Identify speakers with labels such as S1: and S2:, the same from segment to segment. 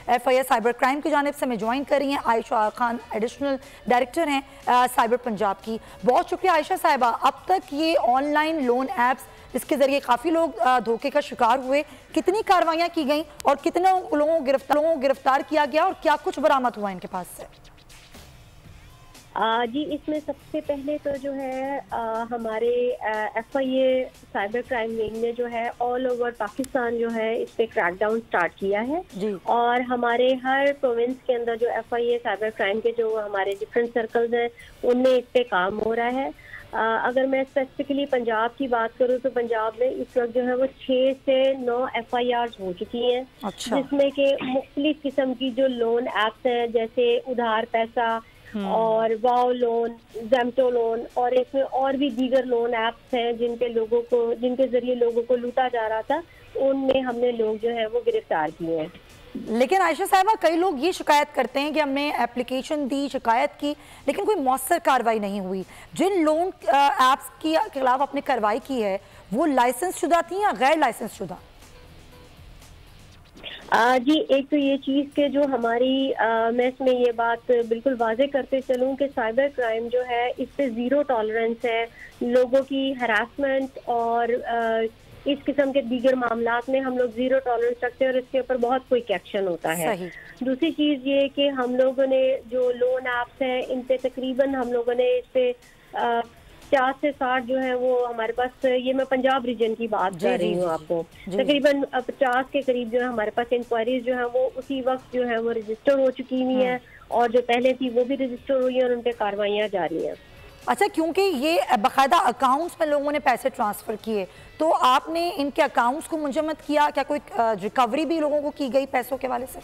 S1: FIA cyber crime की जानिब से हमें ज्वाइन कर रही हैं आयशा खान, एडिशनल डायरेक्टर हैं साइबर पंजाब की। बहुत शुक्रिया आयशा साहिबा। अब तक ये ऑनलाइन लोन ऐप्स, इसके जरिए काफ़ी लोग धोखे का शिकार हुए, कितनी कार्रवाइयाँ की गई और कितने लोगों को गिरफ्तार किया गया और क्या कुछ बरामद हुआ इनके पास से?
S2: जी, इसमें सबसे पहले तो जो है हमारे FIA साइबर क्राइम विंग ने जो है ऑल ओवर पाकिस्तान जो है इस पे क्रैकडाउन स्टार्ट किया है और हमारे हर प्रोविंस के अंदर जो FIA साइबर क्राइम के जो हमारे डिफरेंट सर्कल्स हैं उनमें इस पे काम हो रहा है। अगर मैं स्पेसिफिकली पंजाब की बात करूं तो पंजाब में इस वक्त जो है वो 6 से 9 FIRs हो चुकी हैं। अच्छा। जिसमें के मुख्तलिफ किस्म की जो लोन ऐप्स हैं जैसे उधार पैसा और वाओ लोन, ज़ेमटो लोन और इसमें और भी दीगर लोन ऐप्स हैं जिनके जरिए लोगों को लूटा जा रहा था, उनमें हमने लोग जो है वो गिरफ्तार किए हैं।
S1: लेकिन आयशा साहिबा, कई लोग ये शिकायत करते हैं कि हमने एप्लीकेशन दी, शिकायत की, लेकिन कोई मौसर कार्रवाई नहीं हुई। जिन लोन ऐप्स के खिलाफ आपने कार्रवाई की है वो लाइसेंस शुदा थी या गैर लाइसेंस शुदा?
S2: जी, एक तो ये चीज़ के जो हमारी मैं इसमें ये बात बिल्कुल वाजे करते चलूँ कि साइबर क्राइम जो है इस पे ज़ीरो टॉलरेंस है। लोगों की हरासमेंट और इस किस्म के दीगर मामलात में हम लोग ज़ीरो टॉलरेंस रखते हैं और इसके ऊपर बहुत क्विक एक्शन होता है। दूसरी चीज़ ये कि हम लोगों ने जो लोन ऐप्स हैं इन पे तकरीबन हम लोगों ने इस पे 50 से 60 जो है वो हमारे पास, ये मैं पंजाब रीजन की बात कर रही हूँ आपको, तकरीबन 50 के करीब जो है हमारे पास इंक्वायरीज जो है वो उसी वक्त जो है वो रजिस्टर हो चुकी हुई है और जो पहले थी वो भी रजिस्टर हुई है और उन पे कार्रवाइयाँ जारी हैं।
S1: अच्छा, क्योंकि ये बाकायदा अकाउंट्स में लोगों ने पैसे ट्रांसफ़र किए, तो आपने इनके अकाउंट्स को मुंजमद किया? क्या कोई रिकवरी भी लोगों को की गई पैसों के वाले से?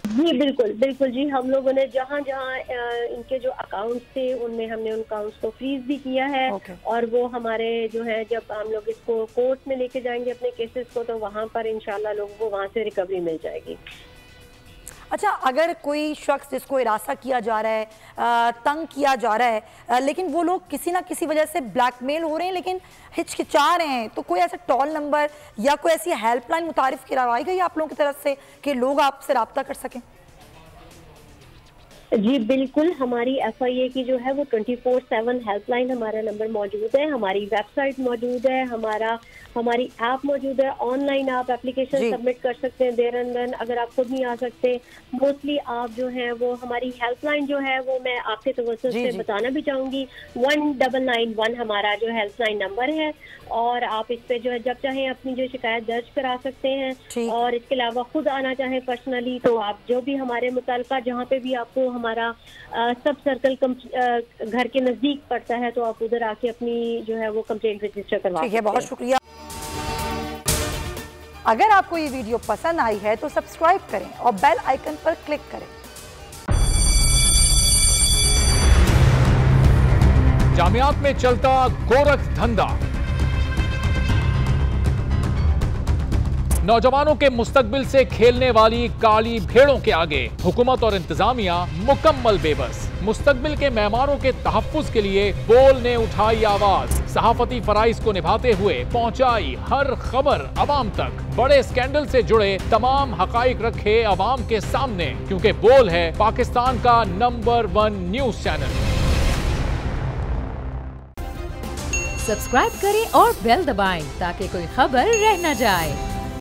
S2: जी बिल्कुल बिल्कुल जी, हम लोगों ने जहाँ जहाँ इनके जो अकाउंट्स थे उनमें हमने उन अकाउंट्स को फ्रीज भी किया है और वो हमारे जो है जब हम लोग इसको कोर्ट में लेके जाएंगे अपने केसेस को तो वहाँ पर इंशाल्लाह लोगों को वहाँ से रिकवरी मिल जाएगी।
S1: अच्छा, अगर कोई शख्स जिसको हिरासा किया जा रहा है, तंग किया जा रहा है, लेकिन वो लोग किसी ना किसी वजह से ब्लैकमेल हो रहे हैं लेकिन हिचकिचा रहे हैं, तो कोई ऐसा टॉल नंबर या कोई ऐसी हेल्पलाइन मुतारिफ करवाई गई आप लोगों की तरफ से कि लोग आपसे रब्ता कर सकें?
S2: जी बिल्कुल, हमारी FIA की जो है वो 24/7 हेल्पलाइन हमारा नंबर मौजूद है, हमारी वेबसाइट मौजूद है, हमारी ऐप मौजूद है। ऑनलाइन आप एप्लीकेशन सबमिट कर सकते हैं देर एंड देन, अगर आप खुद नहीं आ सकते। मोस्टली आप जो है वो हमारी हेल्पलाइन जो है वो मैं आपके तवज्जो से बताना भी चाहूँगी, 1991 हमारा जो हेल्पलाइन नंबर है और आप इस पे जो है जब चाहें अपनी जो शिकायत दर्ज करा सकते हैं और इसके अलावा खुद आना चाहें पर्सनली तो आप जो भी हमारे मुताल्लिका जहाँ पे भी आपको हमारा सब सर्कल घर के नजदीक पड़ता है तो आप उधर आके अपनी जो है वो कंप्लेंट रजिस्टर करवा सकते हैं।
S1: बहुत शुक्रिया। अगर आपको ये वीडियो पसंद आई है तो सब्सक्राइब करें और बेल आइकन पर क्लिक करें।
S3: जामियात में चलता गोरख धंधा, नौजवानों के मुस्तकबिल से खेलने वाली काली भेड़ों के आगे हुकूमत और इंतजामिया मुकम्मल बेबस। मुस्तकबिल के मेहमानों के तहफ्फुज के लिए बोल ने उठाई आवाज, सहाफती फराइज को निभाते हुए पहुंचाई हर खबर अवाम तक, बड़े स्कैंडल से जुड़े तमाम हकाइक रखे अवाम के सामने, क्योंकि बोल है पाकिस्तान का नंबर 1 न्यूज चैनल।
S4: सब्सक्राइब करें और बेल दबाएं ताकि कोई खबर रह न जाए।